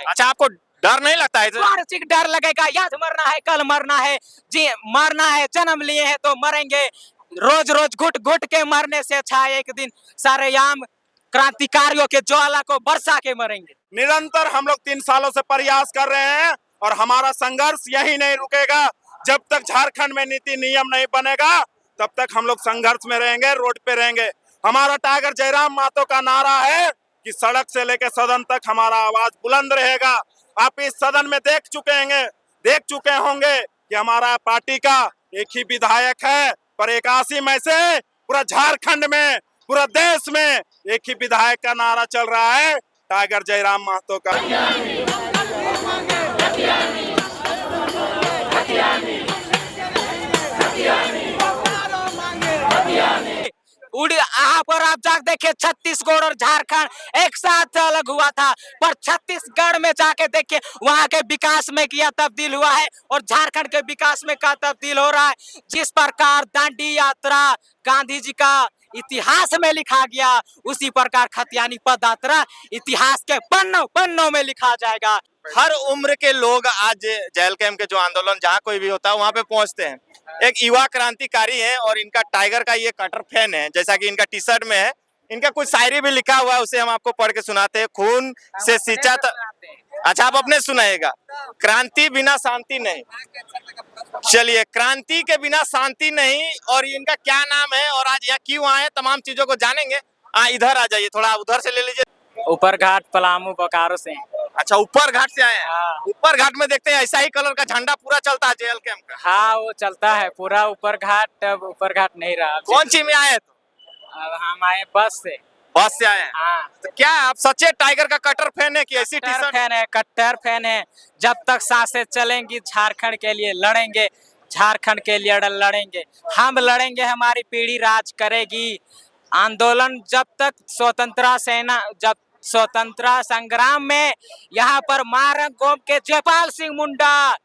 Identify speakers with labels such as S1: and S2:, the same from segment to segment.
S1: अच्छा, आपको डर नहीं लगता है?
S2: वार्षिक डर लगेगा, आज मरना है कल मरना है, जी मरना है, जन्म लिए हैं तो मरेंगे, रोज रोज घुट घुट के मरने से अच्छा है एक दिन सारेआम क्रांतिकारियों के ज्वाला को बरसा के मरेंगे।
S3: निरंतर हम लोग 3 सालों से प्रयास कर रहे हैं और हमारा संघर्ष यही नहीं रुकेगा। जब तक झारखंड में नीति नियम नहीं बनेगा तब तक हम लोग संघर्ष में रहेंगे, रोड पे रहेंगे। हमारा टाइगर जयराम महतो का नारा है कि सड़क से लेकर सदन तक हमारा आवाज बुलंद रहेगा। आप इस सदन में देख चुके होंगे कि हमारा पार्टी का एक ही विधायक है, पर 81 में से पूरा झारखंड में, पूरा देश में एक ही विधायक का नारा चल रहा है, टाइगर जयराम महतो का।
S2: यहाँ पर आप जाके देखिए छत्तीसगढ़ और झारखंड एक साथ अलग हुआ था, पर छत्तीसगढ़ में जाके देखिए वहाँ के विकास में क्या तब्दील हुआ है और झारखंड के विकास में क्या तब्दील हो रहा है। जिस प्रकार दांडी यात्रा गांधी जी का इतिहास में लिखा गया, उसी प्रकार खतियानी पद यात्रा इतिहास के पन्नों में लिखा जाएगा।
S1: हर उम्र के लोग आज जेल कैंप के जो आंदोलन जहाँ कोई भी होता है वहाँ पे पहुँचते हैं। एक युवा क्रांतिकारी है और इनका टाइगर का ये कटर फैन है, जैसा कि इनका टी शर्ट में है। इनका कुछ शायरी भी लिखा हुआ है, उसे हम आपको पढ़ के सुनाते हैं। खून से सींचा अच्छा, आप अपने सुनाइएगा। क्रांति बिना शांति नहीं। चलिए, क्रांति के बिना शांति नहीं, और इनका क्या नाम है और आज यहाँ क्यों आए, तमाम चीजों को जानेंगे। इधर आ जाइए, थोड़ा उधर से ले लीजिए।
S2: ऊपर घाट पलामू बोकारो से।
S1: अच्छा, ऊपर घाट से आए हैं।
S2: हाँ।
S1: ऊपर घाट में देखते हैं ऐसा ही कलर का झंडा पूरा चलता है जेल कैंप का।
S2: हाँ, वो चलता है पूरा ऊपर घाट। अब ऊपर घाट नहीं रहा।
S1: कौन सी में आए? तो
S2: अब हम आए बस से।
S1: बस से आए हैं।
S2: हाँ।
S1: तो क्या आप सच्चे टाइगर का कटर फैन है कि ऐसी टी शर्ट?
S2: फैन है, कट्टर फैन है। जब तक सांसें चलेंगी झारखंड के लिए लड़ेंगे, झारखंड के लिए लड़ेंगे, हम लड़ेंगे, हमारी पीढ़ी राज करेगी। आंदोलन जब तक स्वतंत्रता संग्राम में यहाँ पर मारंग गोम के जयपाल सिंह मुंडा,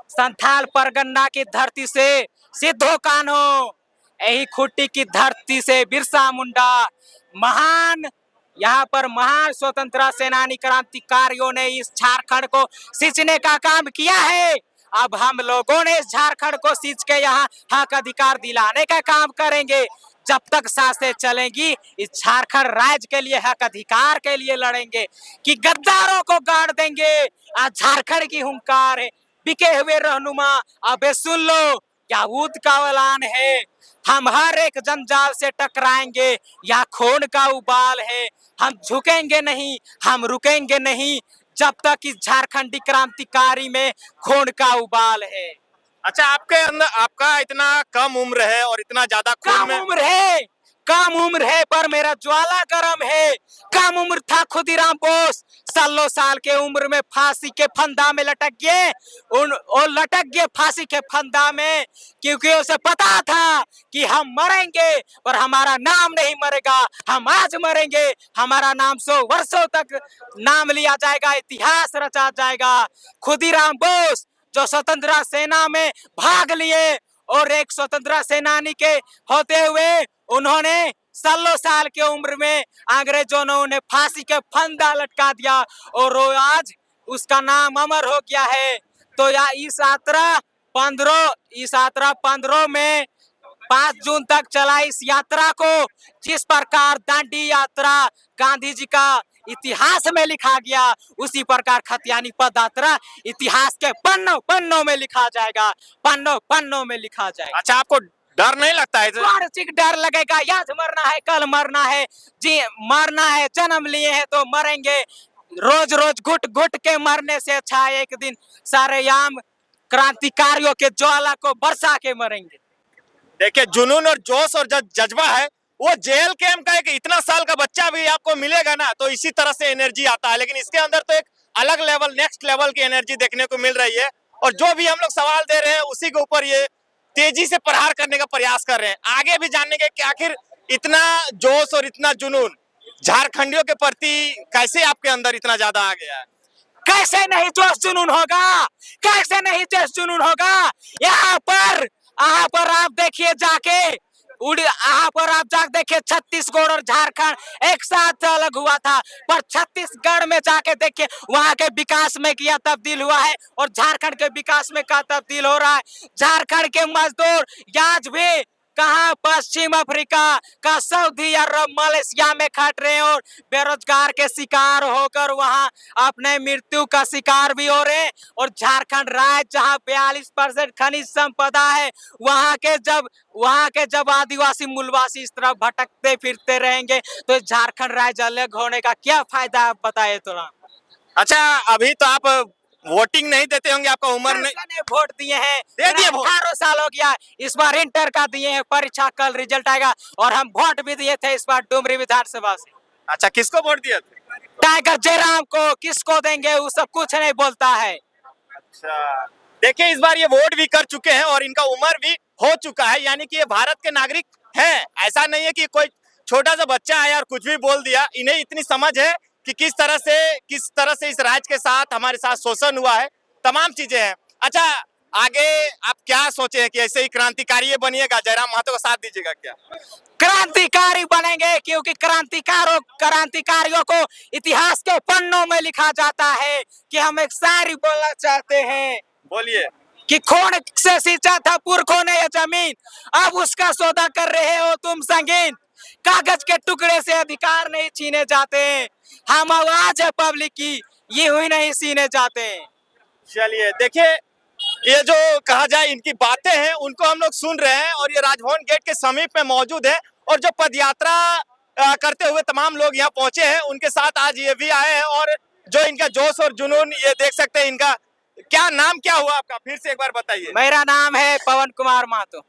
S2: संथाल परगन्ना की धरती से सिद्धो कान्हो, यही खुट्टी की धरती से बिरसा मुंडा, महान यहाँ पर महान स्वतंत्रता सेनानी क्रांतिकारियों ने इस झारखंड को सींचने का काम किया है। अब हम लोगों ने इस झारखंड को सींच के यहाँ हक अधिकार दिलाने का काम करेंगे। जब तक सांसें चलेंगी इस झारखंड राज्य के लिए, हक अधिकार के लिए लड़ेंगे कि गद्दारों को गाड़ देंगे। आज झारखंड की हुंकार है, बिके हुए रहनुमा अबे सुन लो, क्या ऊद का ऐलान है। हम हर एक जंजाल से टकराएंगे, या खून का उबाल है। हम झुकेंगे नहीं, हम रुकेंगे नहीं, जब तक इस झारखंडी क्रांतिकारी में खून का उबाल है।
S1: अच्छा, आपके अंदर, आपका इतना कम उम्र है और इतना ज्यादा खून में
S2: कम उम्र है पर मेरा ज्वाला गरम है। कम उम्र था खुदीराम बोस, 16 साल के उम्र में फांसी के फंदा में लटक गए फांसी के फंदा में, क्योंकि उसे पता था कि हम मरेंगे और हमारा नाम नहीं मरेगा। हम आज मरेंगे, हमारा नाम 100 वर्षों तक नाम लिया जाएगा, इतिहास रचा जाएगा। खुदीराम बोस जो स्वतंत्रता सेना में भाग लिए और एक स्वतंत्रता सेनानी के होते हुए उन्होंने 16 साल की उम्र में अंग्रेजों ने उन्हें फांसी के फंदा लटका दिया और आज उसका नाम अमर हो गया है। तो इस यात्रा 15 में 5 जून तक चला इस यात्रा को, जिस प्रकार दांडी यात्रा गांधी जी का इतिहास में लिखा गया, उसी प्रकार खतियानी पद यात्रा इतिहास के पन्नों में लिखा जाएगा, पन्नों में लिखा जाएगा।
S1: अच्छा, आपको डर नहीं लगता है?
S2: वार्षिक डर लगेगा, आज मरना है कल मरना है, जी मरना है, जन्म लिए हैं तो मरेंगे, रोज रोज घुट घुट के मरने से अच्छा है एक दिन सारेआम क्रांतिकारियों के ज्वाला को बरसा के मरेंगे।
S1: देखिए, जुनून और जोश और जज्बा है वो जेल कैंप का। एक इतना साल का बच्चा भी आपको मिलेगा ना तो इसी तरह से एनर्जी आता है, लेकिन इसके अंदर तो एक अलग लेवल, नेक्स्ट लेवल की एनर्जी देखने को मिल रही है। और जो भी हम लोग सवाल दे रहे हैं उसी के ऊपर ये तेजी से प्रहार करने का प्रयास कर रहे हैं। आगे भी जानने के कि आखिर इतना जोश और इतना जुनून झारखंडियों के प्रति कैसे आपके अंदर इतना ज्यादा आ गया है?
S2: कैसे नहीं जोश जुनून होगा, कैसे नहीं जोश जुनून होगा। यहाँ पर आप देखिए जाके यहाँ पर आप जाके देखिए छत्तीसगढ़ और झारखंड एक साथ अलग हुआ था, पर छत्तीसगढ़ में जाके देखिए वहां के विकास में क्या तब्दील हुआ है और झारखंड के विकास में क्या तब्दील हो रहा है। झारखंड के मजदूर आज भी कहाँ पश्चिम अफ्रीका का सऊदी अरब मलेशिया में खट रहे हैं और बेरोजगार के शिकार होकर वहां अपने मृत्यु का शिकार भी हो रहे हैं। और झारखंड राज्य जहां 42% खनिज संपदा है, वहां के जब आदिवासी मूलवासी इस तरह भटकते फिरते रहेंगे तो झारखंड राज्य अलग होने का क्या फायदा, आप बताए थोड़ा।
S1: अच्छा, अभी तो आप वोटिंग नहीं देते होंगे, आपका उम्र नहीं।
S2: मैंने वोट दिए हैं,
S1: दे दिए वोट?
S2: 18 साल हो गया। इस बार इंटर का दिए हैं, परीक्षा कल रिजल्ट आएगा और हम वोट भी दिए थे इस बार डुमरी विधानसभा से।
S1: अच्छा, किसको वोट दिया था?
S2: टाइगर जयराम को। किसको देंगे वो सब कुछ नहीं बोलता है।
S1: अच्छा, देखिए इस बार ये वोट भी कर चुके हैं और इनका उम्र भी हो चुका है, यानी कि ये भारत के नागरिक हैं। ऐसा नहीं है कि कोई छोटा सा बच्चा आया और कुछ भी बोल दिया। इन्हें इतनी समझ है कि किस तरह से इस राज्य के साथ हमारे साथ शोषण हुआ है, तमाम चीजें हैं। अच्छा, आगे आप क्या सोचे हैं कि ऐसे ही क्रांतिकारी बनिएगा, जयराम महतो का साथ दीजिएगा क्या?
S2: क्रांतिकारी बनेंगे, क्योंकि क्रांतिकारियों को इतिहास के पन्नों में लिखा जाता है कि हम एक शायरी बोलना चाहते हैं।
S1: बोलिए।
S2: कि खून से सींचा था पुरखों ने ये जमीन, अब उसका सौदा कर रहे हो तुम संगीन। कागज के टुकड़े से अधिकार नहीं छीने जाते, हम आवाज है पब्लिक की, ये हुई नहीं सीने जाते।
S1: चलिए, देखिए ये जो कहा जाए इनकी बातें हैं उनको हम लोग सुन रहे हैं और ये राजभवन गेट के समीप में मौजूद है और जो पदयात्रा करते हुए तमाम लोग यहाँ पहुंचे हैं उनके साथ आज ये भी आए हैं और जो इनका जोश और जुनून ये देख सकते हैं। इनका क्या नाम क्या हुआ आपका, फिर से एक बार बताइए।
S2: मेरा नाम है पवन कुमार महतो।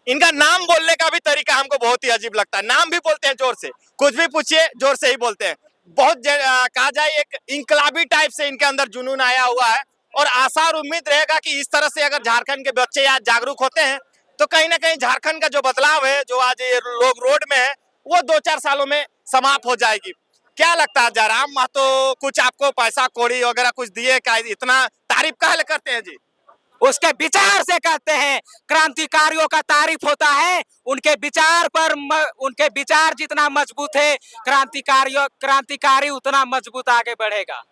S1: इनका नाम बोलने का भी तरीका हमको बहुत ही अजीब लगता है, नाम भी बोलते हैं जोर से, कुछ भी पूछिए जोर से ही बोलते हैं। बहुत कहा जाए एक इंकलाबी टाइप से इनके अंदर जुनून आया हुआ है और आशा और उम्मीद रहेगा कि इस तरह से अगर झारखंड के बच्चे आज जागरूक होते हैं तो कहीं ना कहीं झारखंड का जो बदलाव है, जो आज ये लोग रोड में है, वो 2-4 सालों में समाप्त हो जाएगी। क्या लगता है जयराम महतो कुछ आपको पैसा कौड़ी वगैरह कुछ दिए, क्या इतना तारीफ काहे करते हैं जी?
S2: उसके विचार से कहते हैं। क्रांतिकारियों का तारीफ होता है उनके विचार पर, उनके विचार जितना मजबूत है क्रांतिकारी उतना मजबूत आगे बढ़ेगा।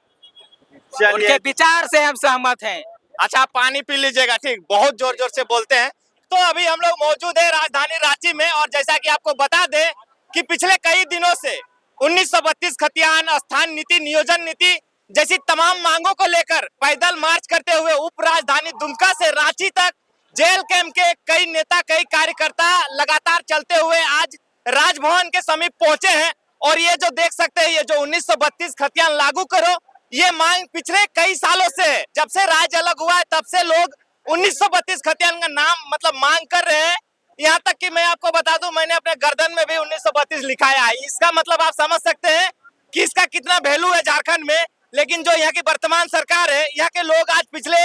S2: उनके विचार से हम सहमत हैं।
S1: अच्छा, आप पानी पी लीजिएगा, ठीक, बहुत जोर जोर से बोलते हैं। तो अभी हम लोग मौजूद है राजधानी रांची में और जैसा कि आपको बता दें कि पिछले कई दिनों से 1932 खतियान, स्थान नीति, नियोजन नीति जैसी तमाम मांगों को लेकर पैदल मार्च करते हुए उप राजधानी दुमका से रांची तक जेल कैंप के कई नेता, कई कार्यकर्ता लगातार चलते हुए आज राजभवन के समीप पहुंचे हैं। और ये जो देख सकते हैं, ये जो 1932 खतियान लागू करो, ये मांग पिछले कई सालों से, जब से राज्य अलग हुआ है तब से लोग 1932 खतियान का नाम मतलब मांग कर रहे हैं। यहाँ तक कि मैं आपको बता दूं, मैंने अपने गर्दन में भी 1932 लिखाया है। इसका मतलब आप समझ सकते हैं कि इसका कितना वैल्यू है झारखंड में। लेकिन जो यहाँ की वर्तमान सरकार है, यहाँ के लोग आज पिछले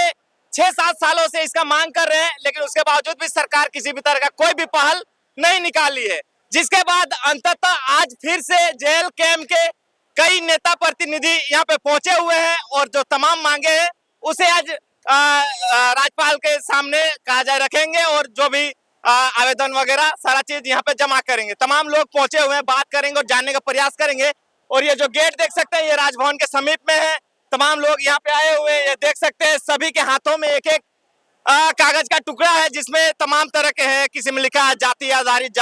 S1: 6-7 सालों से इसका मांग कर रहे हैं, लेकिन उसके बावजूद भी सरकार किसी भी तरह का कोई भी पहल नहीं निकाली है। जिसके बाद अंततः आज फिर से जेल कैंप के कई नेता प्रतिनिधि यहाँ पे पहुंचे हुए हैं और जो तमाम मांगे हैं उसे आज राज्यपाल के सामने कहा जाए रखेंगे और जो भी आवेदन वगैरह सारा चीज यहाँ पे जमा करेंगे। तमाम लोग पहुंचे हुए हैं, बात करेंगे और जानने का प्रयास करेंगे। और ये जो गेट देख सकते हैं, ये राजभवन के समीप में है। तमाम लोग यहाँ पे आए हुए हैं, ये देख सकते हैं सभी के हाथों में एक एक कागज का टुकड़ा है जिसमें तमाम तरह के हैं। किसी में लिखा है जाति आधारित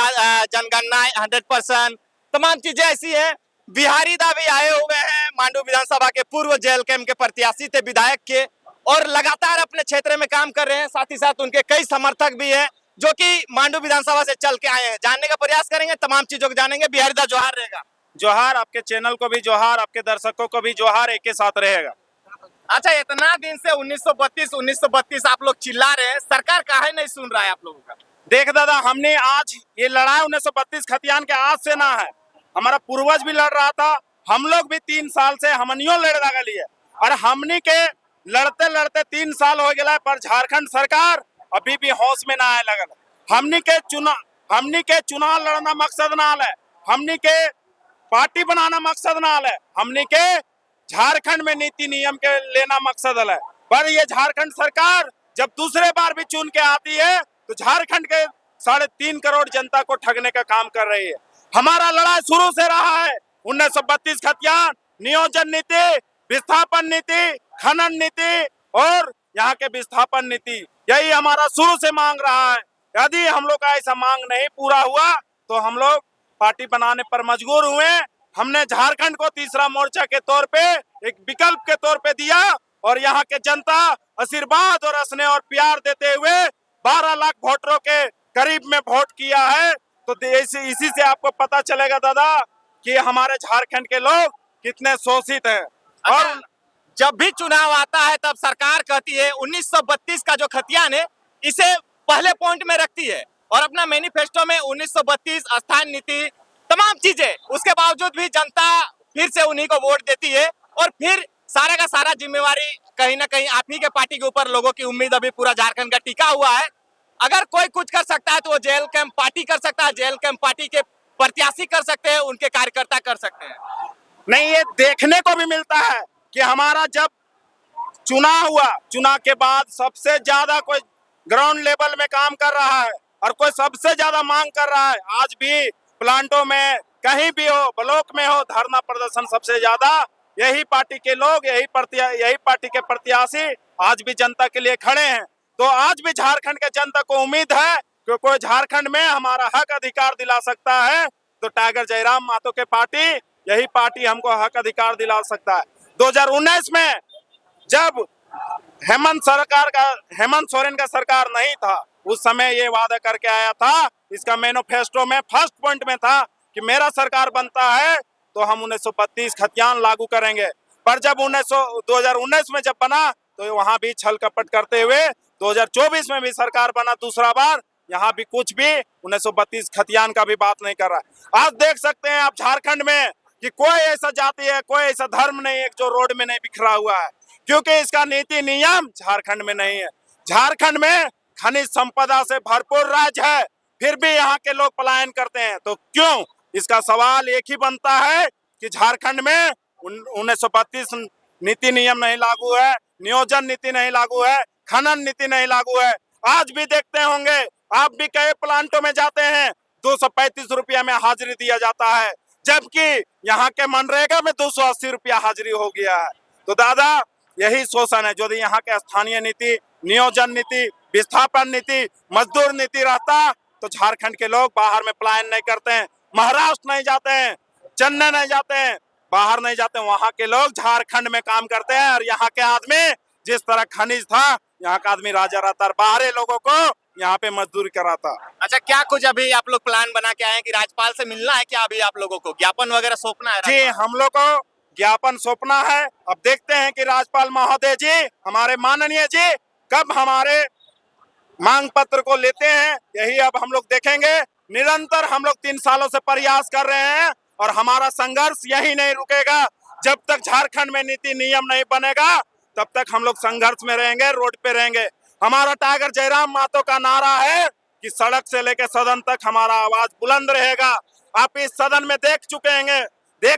S1: जनगणना 100%, तमाम चीजें ऐसी है। बिहारी दा भी आए हुए हैं, मांडू विधानसभा के पूर्व जेल कैंप के प्रत्याशी थे विधायक के, और लगातार अपने क्षेत्र में काम कर रहे हैं। साथ ही साथ उनके कई समर्थक भी हैं जो कि मांडू विधानसभा से चल के आए हैं। जानने का प्रयास करेंगे, तमाम चीजों को जानेंगे। बिहारी दा जोहार रहेगा।
S3: जोहार, आपके चैनल को भी जोहार, आपके दर्शकों को भी जोहार, एक के साथ रहेगा।
S1: अच्छा, इतना दिन से 1932 आप लोग चिल्ला रहे हैं, सरकार काहे नहीं सुन रहा है आप लोगों का?
S3: देख दादा, हमने आज ये लड़ाई 1932 खतियान के आज से ना है, हमारा पूर्वज भी लड़ रहा था। हम लोग भी 3 साल से हमनियों लड़ लगली है और हमनी के लड़ते लड़ते 3 साल हो गया, पर झारखंड सरकार अभी भी होश में ना आए लगल। हमनी के चुनाव लड़ना मकसद ना है, हमनी के पार्टी बनाना मकसद ना है, हमनी के झारखंड में नीति नियम के लेना मकसद है। पर ये झारखंड सरकार जब दूसरे बार भी चुन के आती है तो झारखंड के 3.5 करोड़ जनता को ठगने का काम कर रही है। हमारा लड़ाई शुरू से रहा है। 1932 खतियान, नियोजन नीति, विस्थापन नीति, खनन नीति और यहाँ के विस्थापन नीति, यही हमारा शुरू से मांग रहा है। यदि हम लोग का ऐसा मांग नहीं पूरा हुआ तो हम लोग पार्टी बनाने पर मजबूर हुए। हमने झारखंड को तीसरा मोर्चा के तौर पे एक विकल्प के तौर पे दिया और यहाँ के जनता आशीर्वाद और स्नेह और प्यार देते हुए 12 लाख वोटरों के करीब में वोट किया है। तो इसी से आपको पता चलेगा दादा कि हमारे झारखंड के लोग कितने शोषित हैं। और
S1: जब भी चुनाव आता है तब सरकार कहती है 1932 का जो खतियान है इसे पहले पॉइंट में रखती है और अपना मैनिफेस्टो में 1932 स्थान नीति तमाम चीजें, उसके बावजूद भी जनता फिर से उन्हीं को वोट देती है और फिर सारा का सारा जिम्मेवारी कहीं ना कहीं आप ही के पार्टी के ऊपर लोगों की उम्मीद अभी पूरा झारखंड का टिका हुआ है। अगर कोई कुछ कर सकता है तो वो जेल कैंप पार्टी कर सकता है, जेल कैंप पार्टी के प्रत्याशी कर सकते हैं, उनके कार्यकर्ता कर सकते हैं।
S3: नहीं, ये देखने को भी मिलता है कि हमारा जब चुनाव हुआ, चुनाव के बाद सबसे ज्यादा कोई ग्राउंड लेवल में काम कर रहा है और कोई सबसे ज्यादा मांग कर रहा है। आज भी प्लांटों में कहीं भी हो, ब्लॉक में हो, धरना प्रदर्शन सबसे ज्यादा यही पार्टी के लोग, यही पार्टी के प्रत्याशी आज भी जनता के लिए खड़े हैं। तो आज भी झारखंड के जनता को उम्मीद है कि कोई झारखंड में हमारा हक अधिकार दिला सकता है तो टाइगर जयराम महतो के पार्टी, यही पार्टी हमको हक अधिकार दिला सकता है। 2019 में जब हेमंत सोरेन का सरकार नहीं था, उस समय ये वादा करके आया था, इसका मैनिफेस्टो में फर्स्ट पॉइंट में था कि मेरा सरकार बनता है तो हम 1932 खतियान लागू करेंगे। पर जब 2019 में जब बना तो वहां भी छल कपट करते हुए 2024 में भी सरकार बना दूसरा बार, यहाँ भी कुछ भी 1932 खतियान का भी बात नहीं कर रहा है। आज देख सकते हैं आप झारखंड में कि कोई ऐसा जाति है, कोई ऐसा धर्म नहीं है जो रोड में नहीं बिखरा हुआ है, क्योंकि इसका नीति नियम झारखंड में नहीं है। झारखंड में खनिज संपदा से भरपूर राज्य है, फिर भी यहाँ के लोग पलायन करते हैं। तो क्यों? इसका सवाल एक ही बनता है कि झारखंड में 1932 नीति नियम नहीं लागू है, नियोजन नीति नहीं लागू है, खनन नीति नहीं लागू है। आज भी देखते होंगे, आप भी कई प्लांटों में जाते हैं, 235 रुपया में हाजिरी दिया जाता है, जबकि यहाँ के मनरेगा में 280 रुपया हाजिरी हो गया है। तो दादा, यही शोषण है। यदि यहाँ के स्थानीय नीति, नियोजन नीति, विस्थापन नीति, मजदूर नीति रहता तो झारखंड के लोग बाहर में पलायन नहीं करते हैं, महाराष्ट्र नहीं जाते हैं, चेन्नई नहीं जाते हैं, बाहर नहीं जाते हैं। वहाँ के लोग झारखंड में काम करते हैं और यहाँ के आदमी, जिस तरह खनिज था, यहाँ का आदमी राजा रहता और बाहरी लोगों को यहाँ पे मजदूरी कराता।
S1: अच्छा, क्या कुछ अभी आप लोग प्लान बना के आए हैं कि राज्यपाल से मिलना है क्या? अभी आप लोगों को ज्ञापन वगैरह सौंपना है?
S3: जी, हम लोग को ज्ञापन सौंपना है। अब देखते हैं कि राज्यपाल महोदय जी, हमारे माननीय जी, कब हमारे मांग पत्र को लेते हैं, यही अब हम लोग देखेंगे। निरंतर हम लोग 3 सालों से प्रयास कर रहे हैं और हमारा संघर्ष यही नहीं रुकेगा। जब तक झारखंड में नीति नियम नहीं बनेगा तब तक हम लोग संघर्ष में रहेंगे, रोड पे रहेंगे। हमारा टाइगर जयराम महतो का नारा है कि सड़क से लेकर सदन तक हमारा आवाज बुलंद रहेगा। आप इस सदन में देख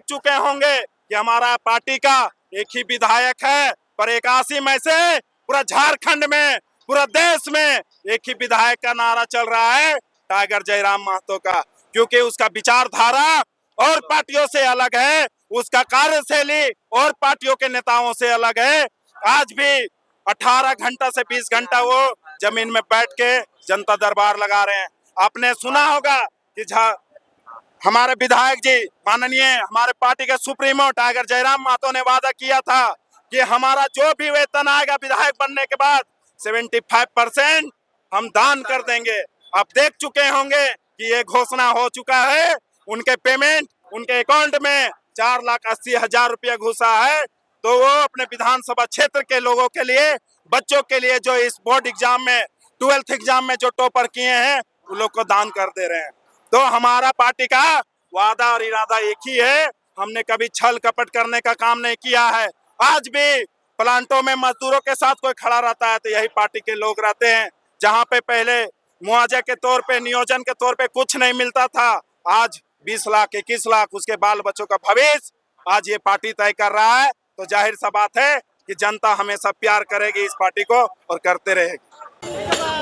S3: चुके होंगे कि हमारा पार्टी का एक ही विधायक है, पर 81 में से पूरा झारखंड में, पूरा देश में एक ही विधायक का नारा चल रहा है, टाइगर जयराम महतो का, क्योंकि उसका विचारधारा और पार्टियों से अलग है, उसका कार्यशैली और पार्टियों के नेताओं से अलग है। आज भी 18 घंटा से 20 घंटा वो जमीन में बैठ के जनता दरबार लगा रहे हैं। आपने सुना होगा कि हमारे विधायक जी, माननीय हमारे पार्टी के सुप्रीमो टाइगर जयराम महतो ने वादा किया था कि हमारा जो भी वेतन आएगा विधायक बनने के बाद 75% हम दान कर देंगे। आप देख चुके होंगे कि ये घोषणा हो चुका है। उनके पेमेंट उनके अकाउंट में 4,80,000 रुपया घुसा है। तो वो अपने विधानसभा क्षेत्र के लोगों के लिए, बच्चों के लिए जो इस बोर्ड एग्जाम में, 12th एग्जाम में जो टॉपर किए हैं, उन लोग को दान कर दे रहे हैं। तो हमारा पार्टी का वादा और इरादा एक ही है। हमने कभी छल कपट करने का काम नहीं किया है। आज भी प्लांटों में मजदूरों के साथ कोई खड़ा रहता है तो यही पार्टी के लोग रहते हैं। जहां पे पहले मुआवजे के तौर पे, नियोजन के तौर पे कुछ नहीं मिलता था, आज 20 लाख 21 लाख उसके बाल बच्चों का भविष्य आज ये पार्टी तय कर रहा है। तो जाहिर सा बात है कि जनता हमेशा प्यार करेगी इस पार्टी को और करते रहेगी।